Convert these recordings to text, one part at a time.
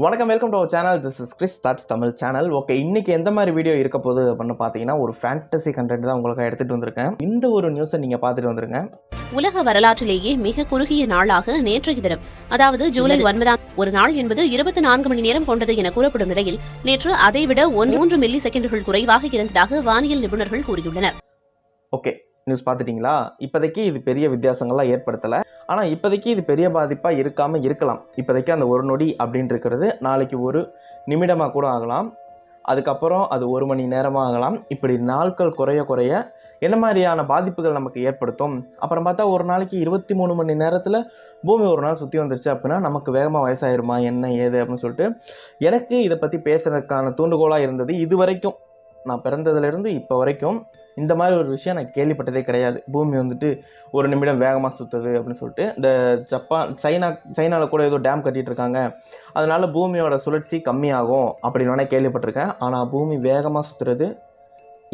வணக்கம், welcome to our channel. This is Chris Thoughts Tamil channel. Okay, இன்னைக்கு எந்த மாதிரி வீடியோ இருக்க போகுது அப்படின்னு பார்த்தீங்கன்னா, ஒரு ஃபேண்டசி கண்டென்ட் தான் உங்களுக்கு எடுத்துகிட்டு வந்திருக்கேன். இந்த ஒரு நியூஸை நீங்கள் பார்த்துட்டு வந்துருங்க. உலக வரலாற்றிலேயே மிக குறுகிய நாளாக நேற்றைய தினம், அதாவது ஜூலை 9 ஒரு நாள் என்பது 24 மணி நேரம் கொண்டது என கூறப்படும் நிலையில், நேற்று அதைவிட 3 மில்லி செகண்டுகள் குறைவாக இருந்ததாக வானியல் நிபுணர்கள் கூறியுள்ளனர். ஓகே, நியூஸ் பார்த்துட்டிங்களா? இப்போதைக்கு இது பெரிய வித்தியாசங்கள்லாம் ஏற்படுத்தலை. ஆனால் இப்போதைக்கு இது பெரிய பாதிப்பாக இருக்காமல் இருக்கலாம். இப்போதைக்கு அந்த ஒரு நொடி அப்படின்னு இருக்கிறது நாளைக்கு ஒரு நிமிடமாக கூட ஆகலாம். அதுக்கப்புறம் அது 1 மணி நேரமாக ஆகலாம். இப்படி நாட்கள் குறைய குறைய என்ன மாதிரியான பாதிப்புகள் நமக்கு ஏற்படுத்தும்? அப்புறம் பார்த்தா ஒரு நாளைக்கு 23 மணி நேரத்தில் பூமி ஒரு நாள் சுற்றி வந்துருச்சு அப்படின்னா நமக்கு வேகமாக வயசாயிருமா, என்ன ஏது அப்படின்னு சொல்லிட்டு எனக்கு இதை பற்றி பேசுகிறதுக்கான தூண்டுகோலாக இருந்தது. இது வரைக்கும் நான் பிறந்ததுலேருந்து இப்போ வரைக்கும் இந்த மாதிரி ஒரு விஷயம் நான் கேள்விப்பட்டதே கிடையாது. பூமி வந்துட்டு 1 நிமிடம் வேகமாக சுற்றுது அப்படின்னு சொல்லிட்டு. இந்த சைனாவில் கூட ஏதோ டேம் கட்டிகிட்டு இருக்காங்க, அதனால் பூமியோட சுழற்சி கம்மியாகும் அப்படின்னு நான் கேள்விப்பட்டிருக்கேன். ஆனால் பூமி வேகமாக சுற்றுறது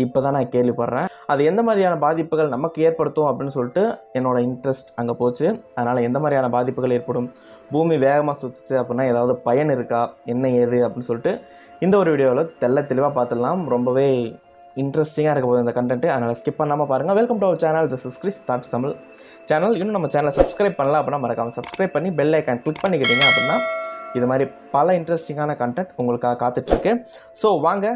இப்போ தான் நான் கேள்விப்படுறேன். அது எந்த மாதிரியான பாதிப்புகள் நமக்கு ஏற்படுத்தும் அப்படின்னு சொல்லிட்டு என்னோடய இன்ட்ரெஸ்ட் அங்கே போச்சு. அதனால் எந்த மாதிரியான பாதிப்புகள் ஏற்படும், பூமி வேகமாக சுற்றுச்சு அப்படின்னா ஏதாவது பயன் இருக்கா, என்ன ஏது அப்படின்னு சொல்லிட்டு இந்த ஒரு வீடியோவில் தெளிவாக பார்த்துடலாம். ரொம்பவே இன்ட்ரெஸ்டிங்காக இருக்க போகுது இந்த கண்டென்ட். அதனால் ஸ்கிப் பண்ணாமல் பாருங்கள். Welcome to our channel. This is Chris Thoughts Tamil channel. இன்னும் நம்ம சேனலை சப்ஸ்கிரைப் பண்ணலாம் அப்படின்னா மறக்காமல் சப்ஸ்கிரைப் பண்ணி பெல் ஐக்கான் கிளிக் பண்ணிக்கிட்டீங்க அப்படின்னா இது மாதிரி பல இன்ட்ரெஸ்டிங்கான கண்டென்ட் உங்களுக்காக காத்துட்ருக்கு. ஸோ வாங்க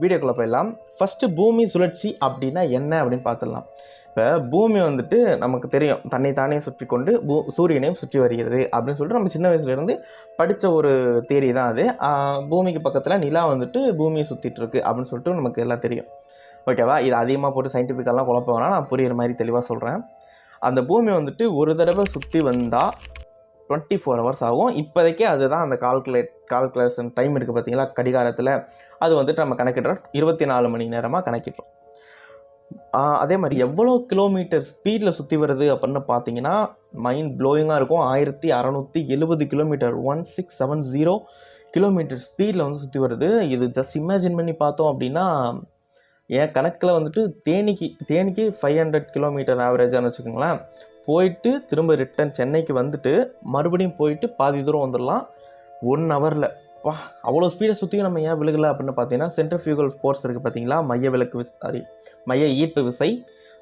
வீடியோக்குள்ளே போயிடலாம். ஃபஸ்ட்டு பூமி சுழற்சி அப்படின்னா என்ன அப்படின்னு பார்த்துடலாம். இப்போ பூமி வந்துட்டு நமக்கு தெரியும், தன்னை தானே சுற்றி கொண்டு சூரியனையும் சுற்றி வருகிறது அப்படின்னு சொல்லிட்டு நம்ம சின்ன வயசுலேருந்து படித்த ஒரு தியரி தான் அது. பூமிக்கு பக்கத்தில் நிலா வந்துட்டு பூமியை சுற்றிட்டுருக்கு அப்படின்னு சொல்லிட்டு நமக்கு எல்லாம் தெரியும். ஓகேவா? இது அதிகமாக போட்டு சயின்டிஃபிக்கெல்லாம் குழப்ப வேணாம், நான் புரிகிற மாதிரி தெளிவாக சொல்கிறேன். அந்த பூமி வந்துட்டு ஒரு தடவை சுற்றி வந்தால் 24 ஹவர்ஸ் ஆகும். இப்போதைக்கே அதுதான் அந்த கால்குலேஷன் டைம் இருக்குது பார்த்தீங்களா, கடிகாரத்தில். அது வந்துட்டு நம்ம கணக்கிடுறோம் 24 மணி நேரமாக கணக்கிடுறோம். அதே மாதிரி எவ்வளோ கிலோமீட்டர் ஸ்பீடில் சுற்றி வருது அப்படின்னு பார்த்தீங்கன்னா மைண்ட் ப்ளோயிங்காக இருக்கும். 1670 கிலோமீட்டர், 1670 கிலோமீட்டர் ஸ்பீடில் வந்து சுற்றி வருது. இது ஜஸ்ட் இமேஜின் பண்ணி பார்த்தோம் அப்படின்னா என் கணக்கில் வந்துட்டு தேனிக்கு 500 கிலோமீட்டர் ஆவரேஜான்னு வச்சுக்கோங்களேன். போயிட்டு திரும்ப ரிட்டன் சென்னைக்கு வந்துட்டு மறுபடியும் போயிட்டு பாதி தூரம் வந்துடலாம் 1 ஹவரில். அவ்வளோ ஸ்பீடை சுற்றியும் நம்ம ஏன் விழுகலை அப்படின்னு பார்த்தீங்கன்னா சென்ட்ரிஃபியூகல் ஃபோர்ஸ் இருக்குது பார்த்தீங்களா, மைய ஈர்ப்பு விசை.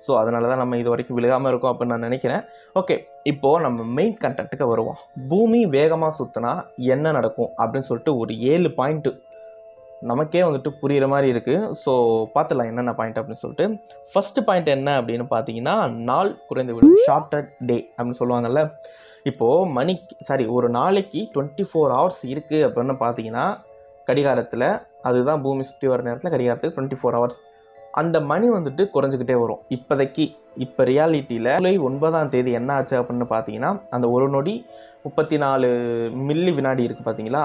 ஸோ அதனால தான் நம்ம இது வரைக்கும் விழுகாமல் இருக்கோம் அப்படின்னு நான் நினைக்கிறேன். ஓகே, இப்போது நம்ம மெயின் கண்டென்ட்டுக்கு வருவோம். பூமி வேகமாக சுற்றினா என்ன நடக்கும் அப்படின்னு சொல்லிட்டு ஒரு 7 பாயிண்ட்டு நமக்கே வந்துட்டு புரிகிற மாதிரி இருக்குது. ஸோ பார்த்துலாம் என்னென்ன பாயிண்ட் அப்படின்னு சொல்லிட்டு. ஃபஸ்ட்டு பாயிண்ட் என்ன அப்படின்னு பார்த்தீங்கன்னா, நாள் குறைந்து விடும், ஷார்ட்டர் டே அப்படின்னு சொல்லுவாங்கல்ல. இப்போது ஒரு நாளைக்கு 24 ஹவர்ஸ் இருக்குது அப்படின்னு பார்த்தீங்கன்னா கடிகாரத்தில், அதுதான் பூமி சுற்றி வர நேரத்தில் கடிகாரத்துக்கு 24 ஹவர்ஸ். அந்த மணி வந்துட்டு குறைஞ்சிக்கிட்டே வரும். இப்போ ரியாலிட்டியில் ஜூலை 9 என்ன ஆச்சு அப்படின்னு பார்த்தீங்கன்னா, அந்த ஒரு நொடி 34 மில்லி வினாடி இருக்குது பார்த்தீங்களா,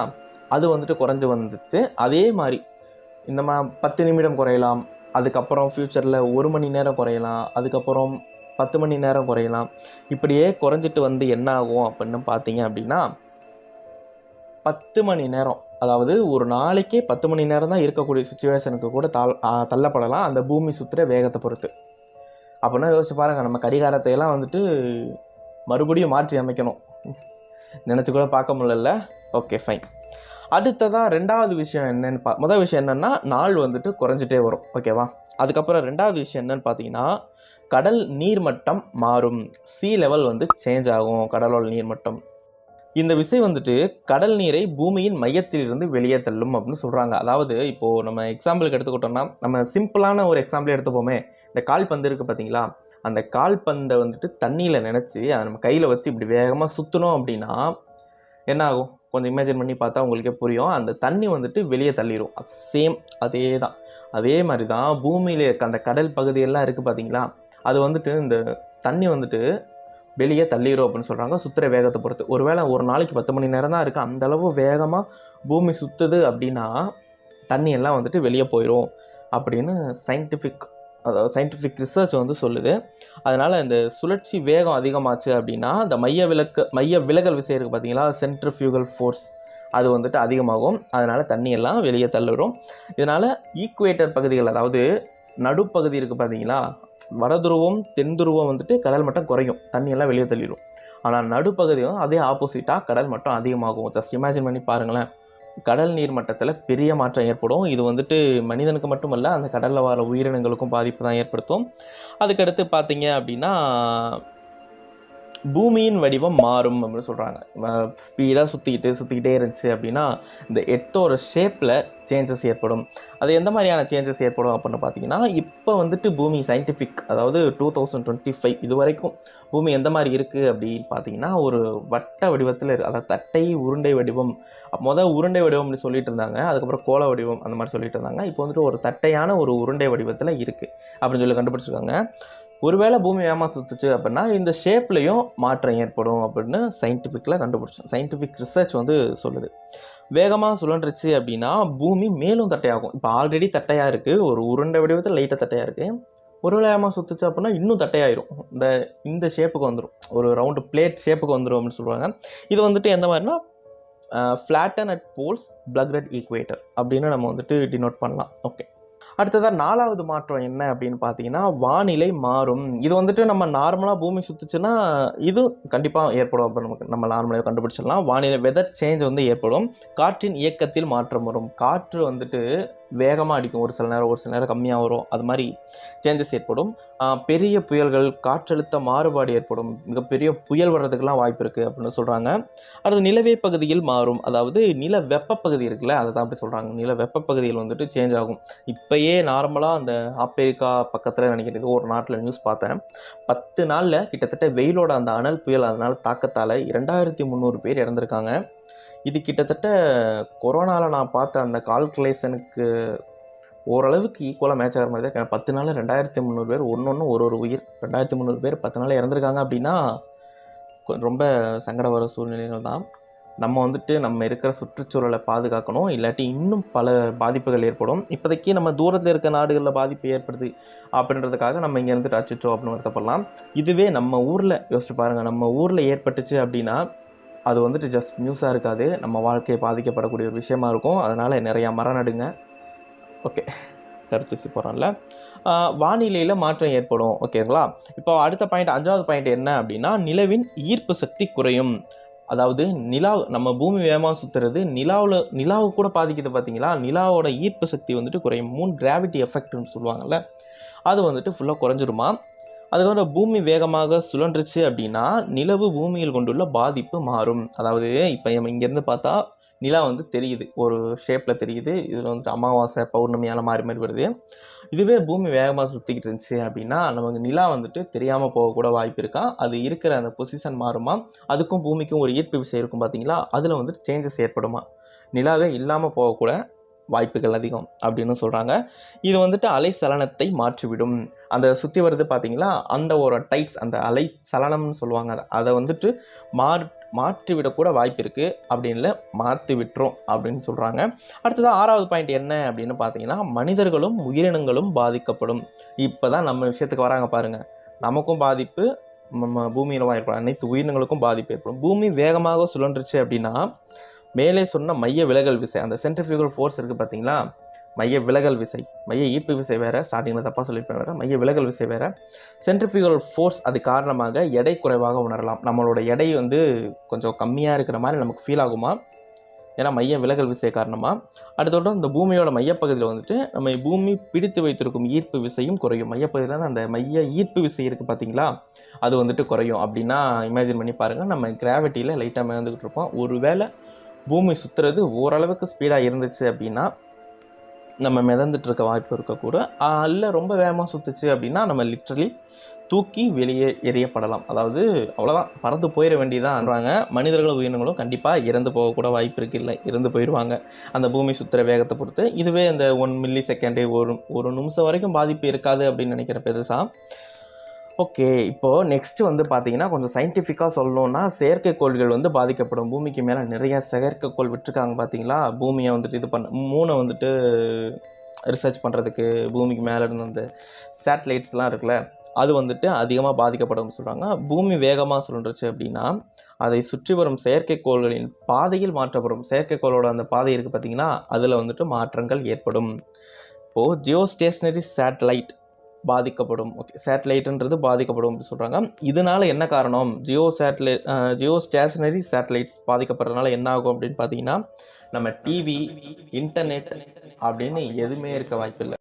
அது வந்துட்டு குறைஞ்சி வந்துச்சு. அதே மாதிரி இந்த 10 நிமிடம் குறையலாம், அதுக்கப்புறம் ஃப்யூச்சரில் 1 மணி நேரம் குறையலாம், அதுக்கப்புறம் 10 மணி நேரம் குறையலாம். இப்படியே குறைஞ்சிட்டு வந்து என்ன ஆகும் அப்படின்னு பார்த்தீங்க அப்படின்னா 10 மணி நேரம், அதாவது ஒரு நாளைக்கே 10 மணி நேரம் தான் இருக்கக்கூடிய சுச்சுவேஷனுக்கு கூட தள்ளப்படலாம் அந்த பூமி சுற்றுற வேகத்தை பொறுத்து. அப்படின்னா யோசிச்சு பாருங்கள், நம்ம கடிகாரத்தையெல்லாம் வந்துட்டு மறுபடியும் மாற்றி அமைக்கணும், நினச்சி கூட பார்க்க முடியல. Okay, fine. அடுத்ததாக ரெண்டாவது விஷயம் என்னன்னு முதல் விஷயம் என்னென்னா நாள் வந்துட்டு குறைஞ்சிட்டே வரும். ஓகேவா? அதுக்கப்புறம் ரெண்டாவது விஷயம் என்னன்னு பார்த்தீங்கன்னா, கடல் நீர்மட்டம் மாறும். சீ லெவல் வந்து சேஞ்ச் ஆகும், கடலோட நீர்மட்டம். இந்த விஷயம் வந்துட்டு கடல் நீரை பூமியின் மையத்திலிருந்து வெளியே தள்ளும் அப்படின்னு சொல்கிறாங்க. அதாவது இப்போது நம்ம எக்ஸாம்பிளுக்கு எடுத்துக்கிட்டோம்னா, நம்ம சிம்பிளான ஒரு எக்ஸாம்பிள் எடுத்துப்போமே. இந்த கால்பந்து இருக்குது பார்த்தீங்களா, அந்த கால்பந்தை வந்துட்டு தண்ணியில் நினச்சி அதை நம்ம கையில் வச்சு இப்படி வேகமாக சுற்றணும் அப்படின்னா என்ன ஆகும்? கொஞ்சம் இமேஜின் பண்ணி பார்த்தா உங்களுக்கே புரியும். அந்த தண்ணி வந்துட்டு வெளியே தள்ளிடும். சேம் அதே மாதிரி தான் பூமியில் இருக்க அந்த கடல் பகுதியெல்லாம் இருக்குது பார்த்தீங்களா, அது வந்துட்டு இந்த தண்ணி வந்துட்டு வெளியே தள்ளிடும் அப்படின்னு சொல்கிறாங்க, சுற்றுற வேகத்தை பொறுத்து. ஒருவேளை ஒரு நாளைக்கு 10 மணி நேரம் தான் இருக்குது, அந்தளவு வேகமாக பூமி சுற்றுது அப்படின்னா தண்ணியெல்லாம் வந்துட்டு வெளியே போயிடும் அப்படின்னு சயின்டிஃபிக் ரிசர்ச் வந்து சொல்லுது. அதனால் இந்த சுழற்சி வேகம் அதிகமாச்சு அப்படின்னா இந்த மைய விலகல் விசை இருக்குது பார்த்தீங்களா, சென்ட்ரிஃபியூகல் ஃபோர்ஸ், அது வந்துட்டு அதிகமாகும். அதனால் தண்ணியெல்லாம் வெளியே தள்ளிடும். இதனால் ஈக்குவேட்டர் பகுதிகள், அதாவது நடுப்பகுதி இருக்குது பார்த்தீங்களா, வடதுருவம் தென் துருவம் வந்துட்டு கடல் மட்டம் குறையும், தண்ணியெல்லாம் வெளியே தள்ளிடும். ஆனால் நடுப்பகுதியும் அதே ஆப்போசிட்டாக கடல் மட்டம் அதிகமாகும். ஜஸ்ட் இமேஜின் பண்ணி பாருங்களேன். கடல் நீர் மட்டத்தில் பெரிய மாற்றம் ஏற்படும். இது வந்துட்டு மனிதனுக்கு மட்டுமல்ல, அந்த கடலில் வர உயிரினங்களுக்கும் பாதிப்பு தான் ஏற்படுத்தும். அதுக்கடுத்து பார்த்தீங்க அப்படின்னா பூமியின் வடிவம் மாறும் அப்படின்னு சொல்கிறாங்க. ஸ்பீடாக சுற்றிக்கிட்டே இருந்துச்சு அப்படின்னா இந்த எர்த்தோட ஷேப்பில் சேஞ்சஸ் ஏற்படும். அது எந்த மாதிரியான சேஞ்சஸ் ஏற்படும் அப்படின்னு பார்த்தீங்கன்னா, இப்போ வந்துட்டு பூமி சயின்டிஃபிக், அதாவது 2025 இது வரைக்கும் பூமி எந்த மாதிரி இருக்குது அப்படின்னு பார்த்தீங்கன்னா, ஒரு வட்ட வடிவத்தில் அதாவது தட்டை உருண்டை வடிவம். உருண்டை வடிவம் அப்படி சொல்லிட்டு இருந்தாங்க, அதுக்கப்புறம் கோள வடிவம் அந்த மாதிரி சொல்லிட்டு இருந்தாங்க. இப்போ வந்துட்டு ஒரு தட்டையான ஒரு உருண்டை வடிவத்தில் இருக்குது அப்படின்னு சொல்லி கண்டுபிடிச்சிருக்காங்க. ஒருவேளை பூமி வேகமாக சுற்றுச்சு அப்படின்னா இந்த ஷேப்லேயும் மாற்றம் ஏற்படும் அப்படின்னு சயின்டிஃபிக் ரிசர்ச் வந்து சொல்லுது. வேகமாக சுழன்றுச்சு அப்படின்னா பூமி மேலும் தட்டையாகும். இப்போ ஆல்ரெடி தட்டையாக இருக்குது, ஒரு உருண்டை வடிவத்தில் லைட்டாக தட்டையாக இருக்குது. ஒருவேளை வேகமாக சுற்றுச்சு அப்படின்னா இன்னும் தட்டையாயிரும், இந்த ஷேப்புக்கு வந்துடும், ஒரு ரவுண்டு பிளேட் ஷேப்புக்கு வந்துடும் அப்படின்னு சொல்லுவாங்க. இது வந்துட்டு எந்த மாதிரினா flatten at poles bulged at equator அப்படின்னு நம்ம வந்துட்டு டினோட் பண்ணலாம். ஓகே, அடுத்ததாக 4வது மாற்றம் என்ன அப்படின்னு பார்த்தீங்கன்னா வானிலை மாறும். இது வந்துட்டு நம்ம நார்மலாக பூமி சுற்றுச்சுன்னா இது கண்டிப்பாக ஏற்படும். அப்போ நம்ம நார்மலாக கண்டுபிடிச்சிடலாம். வானிலை வெதர் சேஞ்ச் வந்து ஏற்படும். காற்றின் இயக்கத்தில் மாற்றம் வரும். காற்று வந்துட்டு வேகமாக அடிக்கும், ஒரு சில நேரம் கம்மியாக வரும். அது மாதிரி சேஞ்சஸ் ஏற்படும். பெரிய புயல்கள், காற்றழுத்த மாறுபாடு ஏற்படும். மிகப்பெரிய புயல் வர்றதுக்கெல்லாம் வாய்ப்பு இருக்குது அப்படின்னு சொல்கிறாங்க. அடுத்து நிலவே பகுதியில் மாறும். அதாவது நில வெப்ப பகுதி இருக்குல்ல, அதை தான் அப்படி சொல்கிறாங்க. நில வெப்ப பகுதியில் வந்துட்டு சேஞ்ச் ஆகும். இப்போயே நார்மலாக அந்த ஆப்பிரிக்கா பக்கத்தில் நினைக்கிறது ஒரு நாட்டில் நியூஸ் பார்த்தேன். 10 நாளில் கிட்டத்தட்ட வெயிலோட அந்த அனல் புயல் அதனால் தாக்கத்தால் 2300 பேர் இறந்துருக்காங்க. இது கிட்டத்தட்ட கொரோனாவில் நான் பார்த்த அந்த கால்குலேஷனுக்கு ஓரளவுக்கு ஈக்குவலாக மேட்ச் ஆகிற மாதிரி தான். 10 நாளில் 2300 பேர், ஒன்று ஒரு உயிர். 2300 பேர் 10 நாளில் இறந்துருக்காங்க அப்படின்னா ரொம்ப சங்கட வர சூழ்நிலைகள் தான். நம்ம வந்துட்டு நம்ம இருக்கிற சுற்றுச்சூழலை பாதுகாக்கணும், இல்லாட்டி இன்னும் பல பாதிப்புகள் ஏற்படும். இப்போதைக்கு நம்ம தூரத்தில் இருக்க நாடுகளில் பாதிப்பு ஏற்படுது அப்படின்றதுக்காக நம்ம இங்கே இருந்துட்டு அச்சுச்சோ அப்படின்னு வருத்தப்படலாம். இதுவே நம்ம ஊரில் யோசிச்சு பாருங்கள், நம்ம ஊரில் ஏற்பட்டுச்சு அப்படின்னா அது வந்துட்டு ஜஸ்ட் நியூஸாக இருக்காது, நம்ம வாழ்க்கையை பாதிக்கப்படக்கூடிய ஒரு விஷயமா இருக்கும். அதனால் நிறையா மரம் நடுங்க. ஓகே, கருத்து போகிறோம்ல. வானிலையில் மாற்றம் ஏற்படும். ஓகேங்களா? இப்போ அடுத்த பாயிண்ட், 5வது பாயிண்ட் என்ன அப்படின்னா நிலவின் ஈர்ப்பு சக்தி குறையும். அதாவது நம்ம பூமி வேகமாக சுற்றுறது நிலாவு கூட பாதிக்குது பார்த்தீங்களா? நிலாவோட ஈர்ப்பு சக்தி வந்துட்டு குறையும். கிராவிட்டி எஃபெக்ட்னு சொல்லுவாங்கள்ல, அது வந்துட்டு ஃபுல்லாக குறைஞ்சிருமா. அதுக்கப்புறம் பூமி வேகமாக சுழன்றுச்சு அப்படின்னா நிலவு பூமியில் கொண்டுள்ள பாதிப்பு மாறும். அதாவது இப்போ நம்ம இங்கேருந்து பார்த்தா நிலா வந்து தெரியுது, ஒரு ஷேப்பில் தெரியுது. இதில் வந்துட்டு அமாவாசை பௌர்ணமியால் மாறி வருது. இதுவே பூமி வேகமாக சுற்றிக்கிட்டு இருந்துச்சு அப்படின்னா நமக்கு நிலா வந்துட்டு தெரியாமல் போகக்கூட வாய்ப்பு இருக்கா. அது இருக்கிற அந்த பொசிஷன் மாறுமா. அதுக்கும் பூமிக்கும் ஒரு ஈர்ப்பு விசை இருக்கும் பார்த்தீங்களா, அதில் வந்துட்டு சேஞ்சஸ் ஏற்படுமா. நிலாவே இல்லாமல் போகக்கூட வாய்ப்புகள் அதிகம் அப்படின்னு சொல்கிறாங்க. இது வந்துட்டு அலை சலனத்தை மாற்றிவிடும். அந்த சுற்றி வருது பார்த்தீங்களா, அந்த ஒரு டைட்ஸ், அந்த அலை சலனம்னு சொல்லுவாங்க, அதை வந்துட்டு மாற்றிவிடக்கூட வாய்ப்பு இருக்குது. அப்படின்னு மாற்றி விட்டுரும் அப்படின்னு சொல்கிறாங்க. அடுத்தது 6வது பாயிண்ட் என்ன அப்படின்னு பார்த்தீங்கன்னா மனிதர்களும் உயிரினங்களும் பாதிக்கப்படும். இப்போ தான் நம்ம விஷயத்துக்கு வராங்க பாருங்கள். நமக்கும் பாதிப்பு, நம்ம பூமியில் ஏற்படும் அனைத்து உயிரினங்களுக்கும் பாதிப்பு ஏற்படும். பூமி வேகமாக சுழன்றுச்சு அப்படின்னா மேலே சொன்ன மைய விலகல் விசை, அந்த சென்ட்ரிஃபியூகல் ஃபோர்ஸ் இருக்குது பார்த்தீங்களா, மைய விலகல் விசை, மைய ஈர்ப்பு விசை வேறு, ஸ்டார்டிங்கில் தப்பாக சொல்லியிருப்பேன் வேறு, மைய விலகல் விசை வேறு. சென்ட்ரிஃபியூகல் ஃபோர்ஸ் அது காரணமாக எடை குறைவாக உணரலாம். நம்மளோட எடை வந்து கொஞ்சம் கம்மியாக இருக்கிற மாதிரி நமக்கு ஃபீல் ஆகுமா, ஏன்னா மைய விலகல் விசை காரணமாக. அடுத்தோட இந்த பூமியோட மையப்பகுதியில் வந்துட்டு நம்ம பூமி பிடித்து வைத்திருக்கும் ஈர்ப்பு விசையும் குறையும். மையப்பகுதியில் தான் அந்த மைய ஈர்ப்பு விசை இருக்குது பார்த்தீங்களா, அது வந்துட்டு குறையும். அப்படின்னா இமேஜின் பண்ணி பாருங்கள், நம்ம கிராவிட்டியில் லைட்டாக மிதந்துக்கிட்டு இருப்போம். ஒருவேளை பூமி சுற்றுறது ஓரளவுக்கு ஸ்பீடாக இருந்துச்சு அப்படின்னா நம்ம மிதந்துட்டு இருக்க வாய்ப்பு இருக்கக்கூட. இல்லை ரொம்ப வேகமாக சுற்றுச்சு அப்படின்னா நம்ம லிட்ரலி தூக்கி வெளியே எறியப்படலாம். அதாவது அவ்வளோதான், பறந்து போயிட வேண்டியதான்றாங்க. மனிதர்களும் உயிரினங்களும் கண்டிப்பாக இறந்து போகக்கூட வாய்ப்பு இருக்குது, இல்லை இறந்து போயிடுவாங்க அந்த பூமி சுற்றுற வேகத்தை பொறுத்து. இதுவே இந்த 1 மில்லி செகண்டு ஒரு நிமிஷம் வரைக்கும் பாதிப்பு இருக்காது அப்படின்னு நினைக்கிற பெருசாக. ஓகே, இப்போது நெக்ஸ்ட்டு வந்து பார்த்தீங்கன்னா கொஞ்சம் சயின்டிஃபிக்காக சொல்லணுன்னா செயற்கைக்கோள்கள் வந்து பாதிக்கப்படும். பூமிக்கு மேலே நிறையா செயற்கைக்கோள் விட்டுருக்காங்க பார்த்தீங்களா, பூமியை வந்துட்டு இது மூணை வந்துட்டு ரிசர்ச் பண்ணுறதுக்கு. பூமிக்கு மேலே இருந்த அந்த சேட்டலைட்ஸ்லாம் இருக்குல்ல, அது வந்துட்டு அதிகமாக பாதிக்கப்படும் சொல்கிறாங்க. பூமி வேகமாக சுழன்றுச்சு அப்படின்னா அதை சுற்றி வரும் செயற்கைக்கோள்களின் பாதையில் மாற்றப்படும். செயற்கைக்கோளோட அந்த பாதை இருக்குது பார்த்தீங்கன்னா, அதில் வந்துட்டு மாற்றங்கள் ஏற்படும். இப்போது ஜியோ ஸ்டேஷனரி சேட்டலைட் பாதிக்கப்படும். ஓகே, சேட்டலைட்டுன்றது பாதிக்கப்படும் அப்படின்னு சொல்கிறாங்க. இதனால என்ன காரணம்? ஜியோ ஸ்டேஷனரி சேட்டலைட்ஸ் பாதிக்கப்படுறதுனால என்ன ஆகும் அப்படின்னு பார்த்தீங்கன்னா, நம்ம டிவி, இன்டர்நெட் அப்படின்னு எதுவுமே இருக்க வாய்ப்பில்லை.